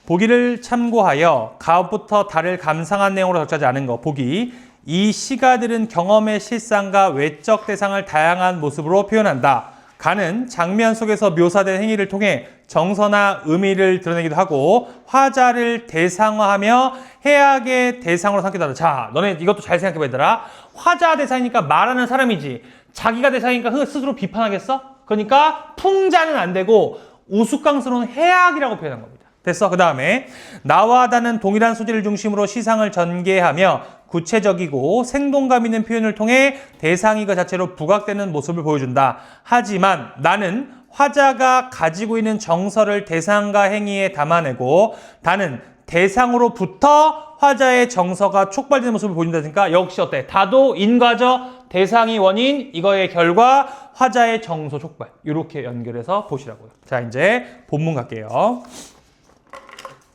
보기를 참고하여 가부터 달을 감상한 내용으로 적자지 않은 거. 보기. 이 시가들은 경험의 실상과 외적 대상을 다양한 모습으로 표현한다. 가는 장면 속에서 묘사된 행위를 통해 정서나 의미를 드러내기도 하고 화자를 대상화하며 해악의 대상으로 삼기도 한다. 자, 너네 이것도 잘 생각해봐 얘들아. 화자 대상이니까 말하는 사람이지. 자기가 대상이니까 스스로 비판하겠어? 그러니까 풍자는 안 되고 우스꽝스러운 해악이라고 표현한 겁니다. 됐어? 그 다음에 나와 다는 동일한 소재를 중심으로 시상을 전개하며 구체적이고 생동감 있는 표현을 통해 대상이 그 자체로 부각되는 모습을 보여준다. 하지만 나는 화자가 가지고 있는 정서를 대상과 행위에 담아내고 다는 대상으로부터 화자의 정서가 촉발되는 모습을 보여준다니까 역시 어때? 다도 인과죠. 대상이 원인, 이거의 결과, 화자의 정서 촉발. 이렇게 연결해서 보시라고요. 자, 이제 본문 갈게요.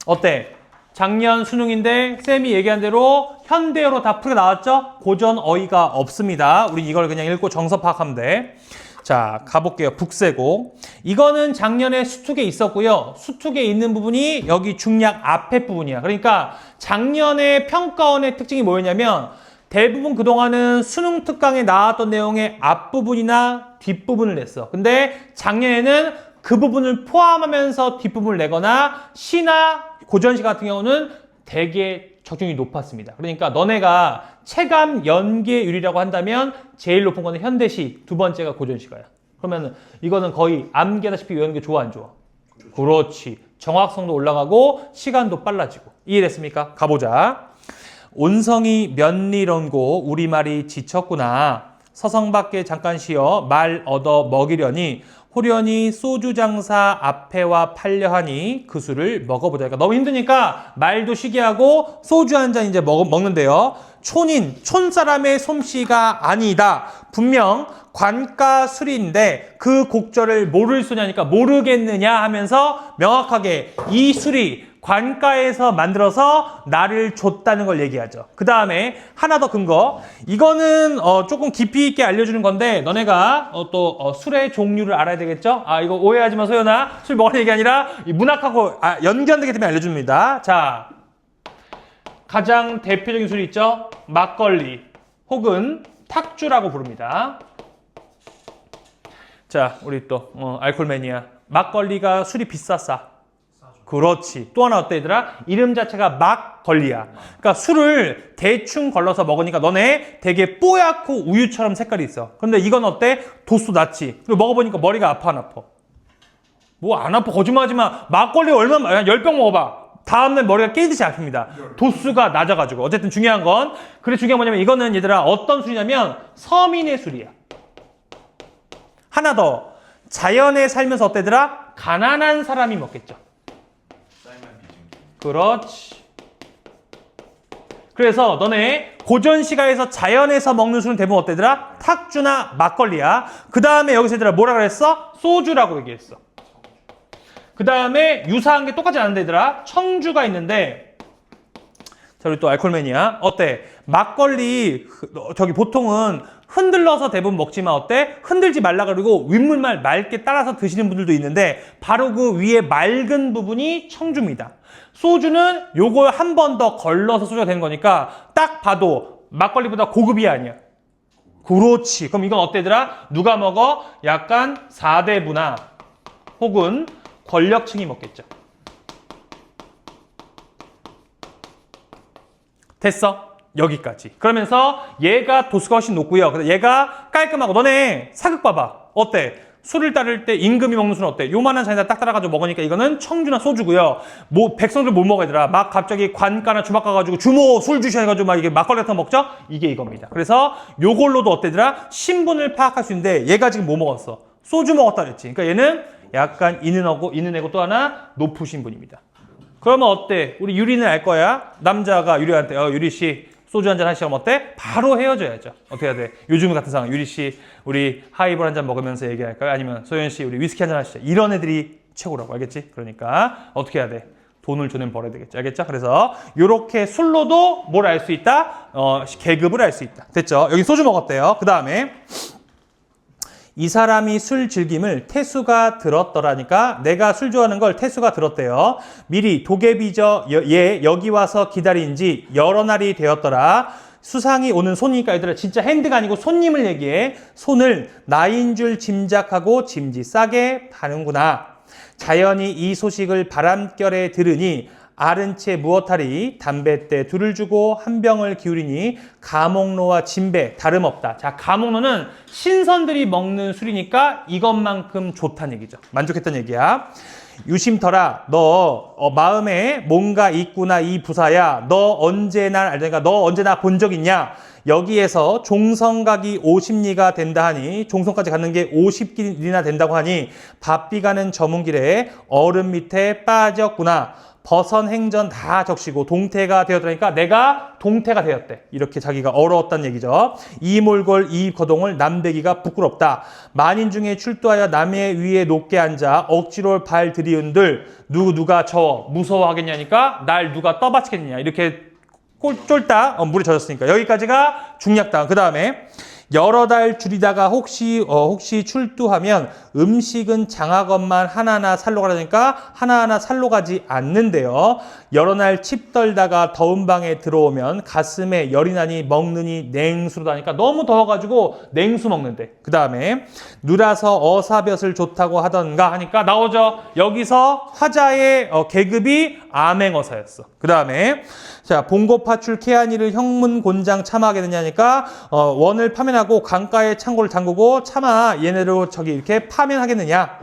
어때? 작년 수능인데 쌤이 얘기한 대로 현대어로 다 풀게 나왔죠? 고전 어휘가 없습니다. 우리 이걸 그냥 읽고 정서 파악하면 돼. 자, 가볼게요. 북세고. 이거는 작년에 수특에 있었고요. 수특에 있는 부분이 여기 중략 앞에 부분이야. 그러니까 작년에 평가원의 특징이 뭐였냐면 대부분 그동안은 수능 특강에 나왔던 내용의 앞부분이나 뒷부분을 냈어. 근데 작년에는 그 부분을 포함하면서 뒷부분을 내거나 시나 고전시 같은 경우는 되게 적중이 높았습니다. 그러니까 너네가 체감 연계율이라고 한다면 제일 높은 거는 현대시, 두 번째가 고전시가야. 그러면 이거는 거의 암기하다시피 외우는 게 좋아 안 좋아? 그렇지. 정확성도 올라가고 시간도 빨라지고. 이해됐습니까? 가보자. 온성이 면리론고 우리말이 지쳤구나. 서성밖에 잠깐 쉬어 말 얻어 먹이려니 호련히 소주 장사 앞에와 팔려하니 그 술을 먹어보자. 그러니까 너무 힘드니까 말도 쉬게 하고 소주 한 잔 이제 먹는데요. 촌사람의 솜씨가 아니다. 분명 관가 술인데 그 곡절을 모를 소냐니까 모르겠느냐 하면서 명확하게 이 술이 관가에서 만들어서 나를 줬다는 걸 얘기하죠. 그 다음에 하나 더 근거. 이거는 조금 깊이 있게 알려주는 건데 너네가 또 술의 종류를 알아야 되겠죠? 아, 이거 오해하지 마, 소연아. 술 먹으라는 얘기 아니라 문학하고 연관되기 때문에 알려줍니다. 자, 가장 대표적인 술이 있죠? 막걸리 혹은 탁주라고 부릅니다. 자, 우리 또 알코올 매니아. 막걸리가 술이 비쌌어. 그렇지. 또 하나 어때 얘들아? 이름 자체가 막걸리야. 그러니까 술을 대충 걸러서 먹으니까 너네 되게 뽀얗고 우유처럼 색깔이 있어. 근데 이건 어때? 도수 낮지. 그리고 먹어보니까 머리가 아파 안 아파? 뭐 안 아파? 거짓말하지 마. 막걸리 얼마나 10병 먹어봐. 다음날 머리가 깨지듯이 아픕니다. 도수가 낮아가지고. 어쨌든 중요한 건 그래 중요한 건 뭐냐면 이거는 얘들아 어떤 술이냐면 서민의 술이야. 하나 더. 자연에 살면서 어때더라? 가난한 사람이 먹겠죠. 그렇지. 그래서 너네 고전시가에서 자연에서 먹는 술은 대부분 어때더라? 탁주나 막걸리야. 그 다음에 여기서 얘들아 뭐라 그랬어? 소주라고 얘기했어. 그 다음에 유사한 게 똑같지 않은데 얘들아 청주가 있는데 자 우리 또 알콜맨이야. 어때? 막걸리 저기 보통은 흔들러서 대부분 먹지만 어때? 흔들지 말라 그러고 윗물만 맑게 따라서 드시는 분들도 있는데 바로 그 위에 맑은 부분이 청주입니다. 소주는 요거 한 번 더 걸러서 소주가 되는 거니까 딱 봐도 막걸리보다 고급이 아니야. 그렇지. 그럼 이건 어때더라? 누가 먹어? 약간 4대 문화 혹은 권력층이 먹겠죠. 됐어? 여기까지. 그러면서 얘가 도수가 훨씬 높고요. 얘가 깔끔하고 너네 사극 봐봐. 어때? 술을 따를 때 임금이 먹는 술은 어때? 요만한 잔에다 딱 따라가지고 먹으니까 이거는 청주나 소주고요. 뭐 백성들 못 먹어야 되더라. 막 갑자기 관가나 주막 가가지고 주모 술 주셔가지고 막 이게 막걸리 같은 거 먹죠? 이게 이겁니다. 그래서 요걸로도 어때더라? 신분을 파악할 수 있는데 얘가 지금 뭐 먹었어? 소주 먹었다 그랬지. 그러니까 얘는 약간 이는 애고 또 하나 높으신 분입니다. 그러면 어때? 우리 유리는 알 거야. 남자가 유리한테 유리 씨 소주 한잔 하시면 어때? 바로 헤어져야죠. 어떻게 해야 돼? 요즘 같은 상황 유리 씨 우리 하이볼 한잔 먹으면서 얘기할까요? 아니면 소연 씨 우리 위스키 한잔 하시죠. 이런 애들이 최고라고 알겠지? 그러니까 어떻게 해야 돼? 돈을 좀 벌어야 되겠지. 알겠죠? 그래서 이렇게 술로도 뭘 알 수 있다? 계급을 알 수 있다. 됐죠? 여기 소주 먹었대요. 그 다음에 이 사람이 술 즐김을 태수가 들었더라니까 내가 술 좋아하는 걸 태수가 들었대요. 미리 도깨비저 얘 여기 와서 기다린 지 여러 날이 되었더라. 수상이 오는 손이니까 얘들아 진짜 핸드가 아니고 손님을 얘기해. 손을 나인 줄 짐작하고 짐지 싸게 파는구나. 자연히 이 소식을 바람결에 들으니 아른 채 무엇하리 담뱃대 둘을 주고 한 병을 기울이니 가목로와 진배 다름없다. 자, 가목로는 신선들이 먹는 술이니까 이것만큼 좋다는 얘기죠. 만족했다는 얘기야. 유심터라 너 마음에 뭔가 있구나 이 부사야. 너 언제 날 알다니까 너 언제 나 본 적 있냐. 여기에서 종성각이 50리가 된다 하니 종성까지 가는 게 50길이나 된다고 하니 바삐 가는 저문길에 얼음 밑에 빠졌구나. 버선 행전 다 적시고 동태가 되었다니까 내가 동태가 되었대. 이렇게 자기가 어려웠다는 얘기죠. 이 몰골 이 거동을 남대기가 부끄럽다. 만인 중에 출두하여 남의 위에 높게 앉아 억지로 발 들이운들 누가 저 무서워하겠냐니까 날 누가 떠받치겠느냐. 이렇게 쫄딱 물에 젖었으니까 여기까지가 중략당. 그 다음에 여러 달 줄이다가 혹시 출두하면 음식은 장학것만 하나하나 살로 가라니까 하나하나 살로 가지 않는데요. 여러 날 칩 떨다가 더운 방에 들어오면 가슴에 열이 나니 먹느니 냉수로 다니까 너무 더워가지고 냉수 먹는데. 그 다음에 누라서 어사볕을 좋다고 하던가 하니까 나오죠. 여기서 화자의 계급이 암행어사였어. 그 다음에 자 봉고파출 케아니를 형문곤장 참아하겠느냐니까 원을 파면하고 강가에 창고를 잠그고 차마 얘네로 저기 이렇게 파면하겠느냐.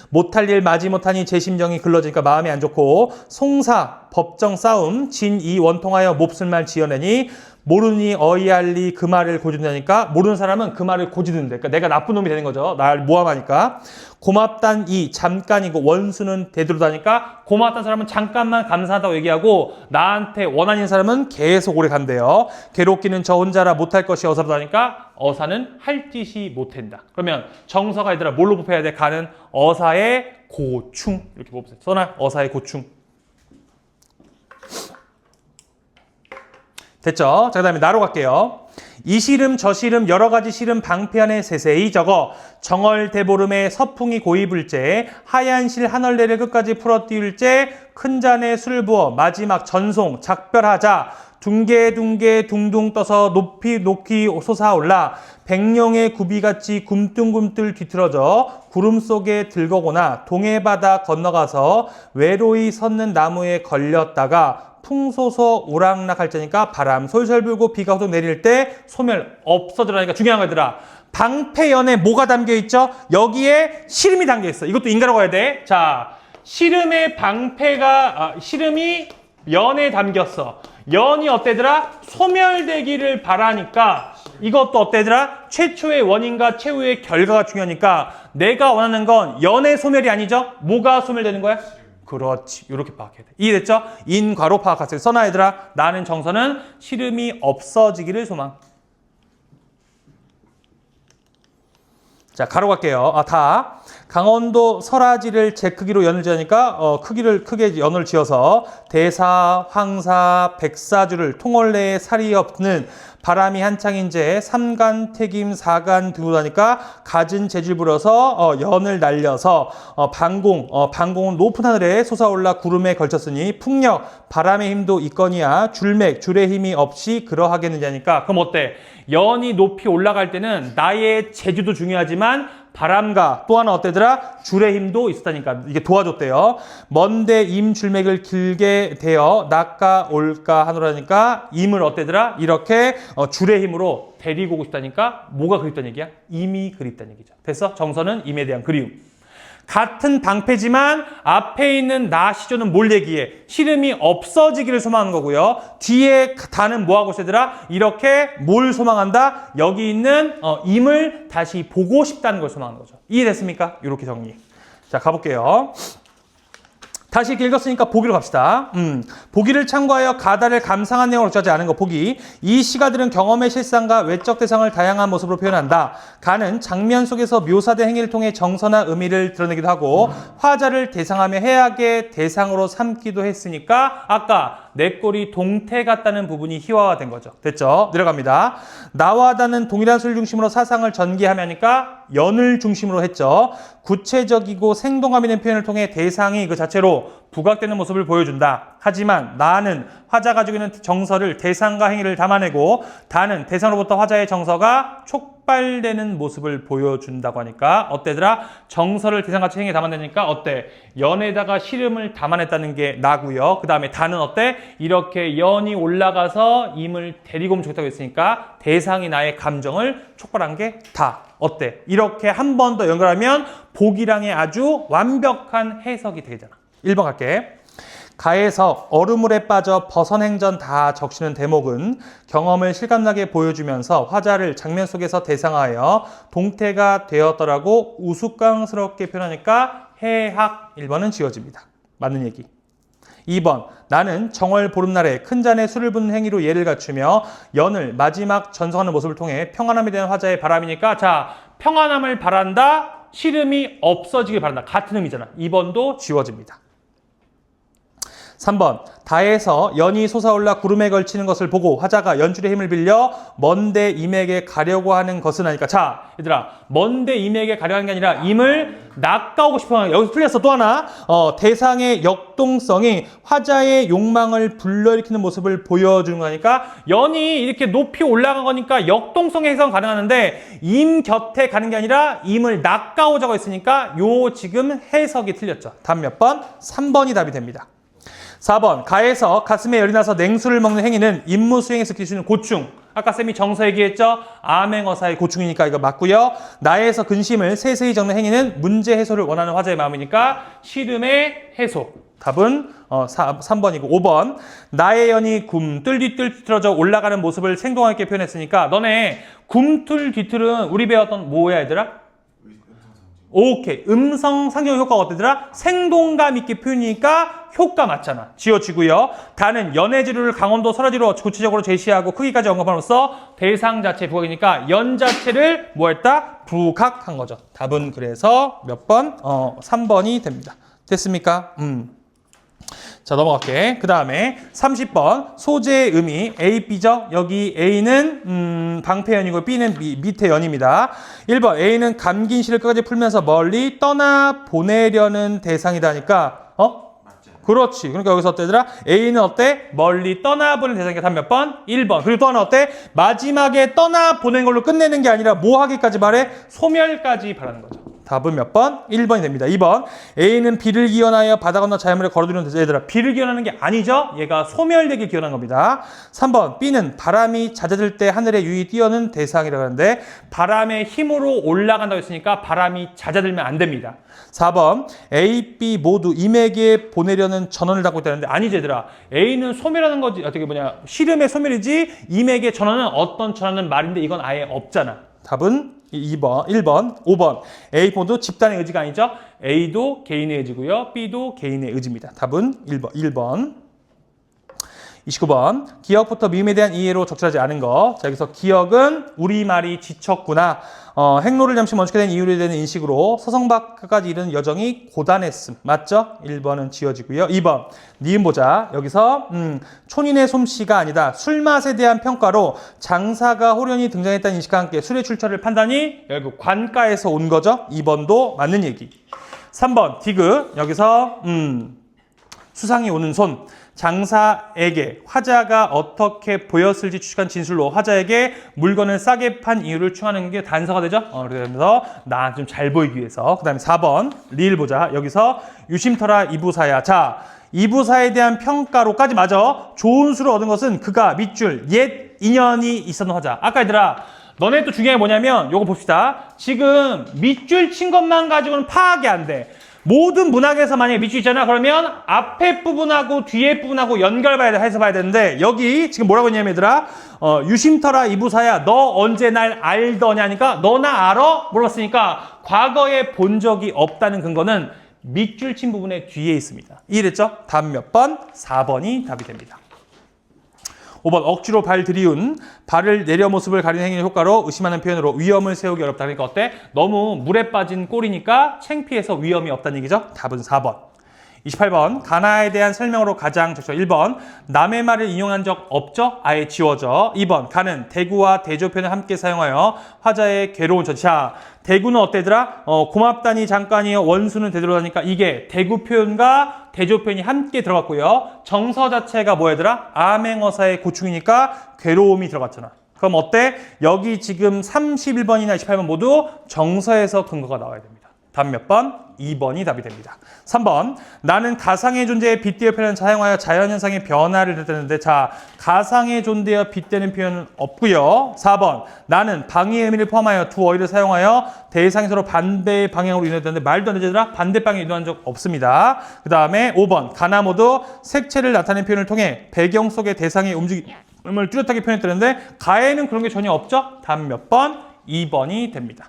못할 일 마지못하니 제 심정이 글러지니까 마음이 안 좋고 송사 법정 싸움 진이 원통하여 몹쓸 말 지어내니 모르니 어이할리 그 말을 고지는다니까 모르는 사람은 그 말을 고지는데 그러니까 내가 나쁜 놈이 되는 거죠. 날 모함하니까. 고맙단 이 잠깐이고 원수는 되도록다니까 고맙단 사람은 잠깐만 감사하다고 얘기하고 나한테 원한인 사람은 계속 오래 간대요. 괴롭기는 저 혼자라 못할 것이 어사로다니까 어사는 할 짓이 못한다. 그러면 정서가 얘들아 뭘로 뽑혀야 돼? 가는 어사의 고충 이렇게 뽑으세요. 써놔. 어사의 고충. 됐죠? 자, 그 다음에 나로 갈게요. 이 시름 저 시름 여러 가지 시름 방패안에 세세히 적어 정월대보름에 서풍이 고이불제 하얀 실 한 얼레를 끝까지 풀어띄울제 큰 잔에 술을 부어 마지막 전송 작별하자 둥게 둥둥 떠서 높이 솟아올라 백령의 굽이같이 굼뚱굼뜰 뒤틀어져 구름 속에 들거거나 동해바다 건너가서 외로이 섰는 나무에 걸렸다가 풍소서 우락락할 때니까 바람 솔솔 불고 비가 후둑 내릴 때 소멸 없어지라니까 중요한 거더라. 방패연에 뭐가 담겨 있죠? 여기에 시름이 담겨 있어. 이것도 인가라고 해야 돼. 자, 시름의 방패가 시름이 연에 담겼어. 연이 어때더라? 소멸되기를 바라니까 이것도 어때더라? 최초의 원인과 최후의 결과가 중요하니까 내가 원하는 건 연의 소멸이 아니죠? 뭐가 소멸되는 거야? 그렇지. 이렇게 파악해야 돼. 이해됐죠? 인과로 파악하세요. 써놔 얘들아. 나는 정서는 시름이 없어지기를 소망. 자, 가로 갈게요. 다. 강원도 설아지를 제 크기로 연을 지으니까 크게 연을 지어서 대사, 황사, 백사주를 통올레에 살이 없는 바람이 한창인제 삼간, 태김, 사간 두고 하니까 갖은 재질 불어서 연을 날려서 방공은 높은 하늘에 솟아올라 구름에 걸쳤으니 풍력, 바람의 힘도 있거니와 줄의 힘이 없이 그러하겠느냐니까. 그럼 어때? 연이 높이 올라갈 때는 나의 재주도 중요하지만 바람과 또 하나 어때더라? 줄의 힘도 있었다니까. 이게 도와줬대요. 먼데 임 줄맥을 길게 대어 낙가 올까 하노라니까 임을 어때더라? 이렇게 줄의 힘으로 데리고 오고 싶다니까. 뭐가 그립다는 얘기야? 임이 그립다는 얘기죠. 됐어? 정서는 임에 대한 그리움. 같은 방패지만 앞에 있는 나 시조는 뭘 얘기해? 시름이 없어지기를 소망하는 거고요. 뒤에 다는 뭐하고 있으더라? 이렇게 뭘 소망한다? 여기 있는 임을 다시 보고 싶다는 걸 소망하는 거죠. 이해됐습니까? 이렇게 정리. 자, 가볼게요. 다시 이렇게 읽었으니까 보기로 갑시다. 보기를 참고하여 가다를 감상한 내용을 적지 않은 거 보기. 이 시가들은 경험의 실상과 외적 대상을 다양한 모습으로 표현한다. 가는 장면 속에서 묘사된 행위를 통해 정서나 의미를 드러내기도 하고 화자를 대상하며 해악의 대상으로 삼기도 했으니까 아까 내 꼴이 동태 같다는 부분이 희화화된 거죠. 됐죠? 내려갑니다. 나와 다는 동일한 수를 중심으로 사상을 전개하며 하니까 연을 중심으로 했죠. 구체적이고 생동감 있는 표현을 통해 대상이 그 자체로 부각되는 모습을 보여준다. 하지만 나는 화자가 가지고 있는 정서를 대상과 행위를 담아내고 다는 대상으로부터 화자의 정서가 촉발되는 모습을 보여준다고 하니까 어때더라? 정서를 대상같이 행위에 담아내니까 어때? 연에다가 시름을 담아냈다는 게 나고요. 그 다음에 다는 어때? 이렇게 연이 올라가서 임을 데리고 오면 좋겠다고 했으니까 대상이 나의 감정을 촉발한 게 다. 어때? 이렇게 한 번 더 연결하면 복이랑의 아주 완벽한 해석이 되잖아. 1번 갈게. 가에서 얼음물에 빠져 벗어냉전 다 적시는 대목은 경험을 실감나게 보여주면서 화자를 장면 속에서 대상하여 동태가 되었더라고 우스꽝스럽게 표현하니까 해학 1번은 지워집니다. 맞는 얘기. 2번 나는 정월 보름날에 큰 잔에 술을 붓는 행위로 예를 갖추며 연을 마지막 전성하는 모습을 통해 평안함이 되는 화자의 바람이니까 자 평안함을 바란다. 시름이 없어지길 바란다. 같은 의미잖아. 2번도 지워집니다. 3번 다에서 연이 솟아올라 구름에 걸치는 것을 보고 화자가 연줄의 힘을 빌려 먼데 임에게 가려고 하는 것은 아니까 자 얘들아 먼데 임에게 가려고 하는 게 아니라 임을 낚아오고 싶어. 여기서 틀렸어. 또 하나 대상의 역동성이 화자의 욕망을 불러일으키는 모습을 보여주는 거니까 연이 이렇게 높이 올라간 거니까 역동성의 해석은 가능하는데 임 곁에 가는 게 아니라 임을 낚아오자고 했으니까 요 지금 해석이 틀렸죠. 답 몇 번? 3번이 답이 됩니다. 4번 가에서 가슴에 열이 나서 냉수를 먹는 행위는 임무 수행에서 기수는 고충. 아까 쌤이 정서 얘기했죠? 암행어사의 고충이니까 이거 맞고요. 나에서 근심을 세세히 적는 행위는 문제 해소를 원하는 화자의 마음이니까 시름의 해소. 답은 3번이고 5번 나의 연이 굼틀 뒤틀 뒤틀어져 올라가는 모습을 생동하게 표현했으니까 너네 굼틀 뒤틀은 우리 배웠던 뭐야 얘들아? 오케이. 음성 상징 효과가 어때더라? 생동감 있게 표현이니까 효과 맞잖아. 지워지고요. 다는 연해지루를 강원도 설화지로 구체적으로 제시하고 크기까지 언급함으로써 대상 자체 부각이니까 연 자체를 뭐 했다? 부각한 거죠. 답은 그래서 몇 번? 3번이 됩니다. 됐습니까? 자 넘어갈게. 그 다음에 30번 소재의 의미 A, B죠. 여기 A는 방패연이고 B는 밑에 연입니다. 1번 A는 감긴 시를 끝까지 풀면서 멀리 떠나보내려는 대상이다니까 그렇지. 그러니까 여기서 어때더라? A는 어때? 멀리 떠나보는 대상이니까 답 몇 번? 1번. 그리고 또 하나 어때? 마지막에 떠나보낸 걸로 끝내는 게 아니라 뭐 하기까지 바래? 소멸까지 바라는 거죠. 답은 몇 번? 1번이 됩니다. 2번 A는 비를 기원하여 바다 건너 자연물에 걸어두는 대상. 얘들아 비를 기원하는 게 아니죠? 얘가 소멸되길 기원한 겁니다. 3번 B는 바람이 잦아들 때 하늘에 유이 띄어는 대상이라고 하는데 바람의 힘으로 올라간다고 했으니까 바람이 잦아들면 안 됩니다. 4번 A, B 모두 임에게 보내려는 전원을 담고 있다는데 아니지 얘들아. A는 소멸하는 거지. 어떻게 시름의 소멸이지 임에게 전원은 어떤 전원은 말인데 이건 아예 없잖아. 답은 2번, 1번, 5번. A 모두 집단의 의지가 아니죠. A도 개인의 의지고요. B도 개인의 의지입니다. 답은 1번. 29번. 기억부터 미음에 대한 이해로 적절하지 않은 거. 자, 여기서 기억은 우리말이 지쳤구나. 행로를 잠시 멈추게 된 이유에 대한 인식으로 서성박까지 이르는 여정이 고단했음. 맞죠? 1번은 지워지고요. 2번. 니은 보자. 여기서 촌인의 솜씨가 아니다. 술맛에 대한 평가로 장사가 호련히 등장했다는 인식과 함께 술의 출처를 판단이 결국 관가에서 온 거죠. 2번도 맞는 얘기. 3번. 디귿. 여기서 수상이 오는 손. 장사에게 화자가 어떻게 보였을지 추측한 진술로 화자에게 물건을 싸게 판 이유를 추하는 게 단서가 되죠. 그래서 나 좀 잘 보이기 위해서. 그 다음에 4번 리을 보자. 여기서 유심터라 이부사야. 자, 이부사에 대한 평가로까지 맞아. 좋은 수를 얻은 것은 그가 밑줄 옛 인연이 있었던 화자. 아까 얘들아 너네 또 중요한 게 뭐냐면 요거 봅시다. 지금 밑줄 친 것만 가지고는 파악이 안 돼. 모든 문학에서 만약에 밑줄 있잖아. 그러면 앞에 부분하고 뒤에 부분하고 해서 봐야 되는데 여기 지금 뭐라고 했냐면 얘들아 유심터라 이부사야 너 언제 날 알더냐니까 너 나 알아? 물어봤으니까 과거에 본 적이 없다는 근거는 밑줄 친 부분의 뒤에 있습니다. 이해됐죠? 답 몇 번? 4번이 답이 됩니다. 5번 억지로 발 들이운 발을 내려 모습을 가리는 행위의 효과로 의심하는 표현으로 위험을 세우기 어렵다. 그러니까 어때? 너무 물에 빠진 꼴이니까 창피해서 위험이 없다는 얘기죠. 답은 4번. 28번 가나에 대한 설명으로 가장 적죠. 1번 남의 말을 인용한 적 없죠? 아예 지워져. 2번 가는 대구와 대조 표현을 함께 사용하여 화자의 괴로운 처지. 자, 대구는 어때더라? 고맙다니 잠깐이요. 원수는 되돌아다니까 이게 대구 표현과 대조 표현이 함께 들어갔고요. 정서 자체가 뭐였더라? 암행어사의 고충이니까 괴로움이 들어갔잖아. 그럼 어때? 여기 지금 31번이나 28번 모두 정서에서 근거가 나와야 됩니다. 답 몇 번? 2번이 답이 됩니다. 3번 나는 가상의 존재에 빗대어 표현을 사용하여 자연현상의 변화를 뜻하는데 자 가상의 존재에 빗대는 표현은 없고요. 4번 나는 방위의 의미를 포함하여 두 어휘를 사용하여 대상이 서로 반대의 방향으로 이동했는데 말도 안 되더라. 반대 방향에 이동한 적 없습니다. 그 다음에 5번 가나 모두 색채를 나타내는 표현을 통해 배경 속의 대상의 움직임을 뚜렷하게 표현했다는데 가에는 그런 게 전혀 없죠. 답 몇 번? 2번이 됩니다.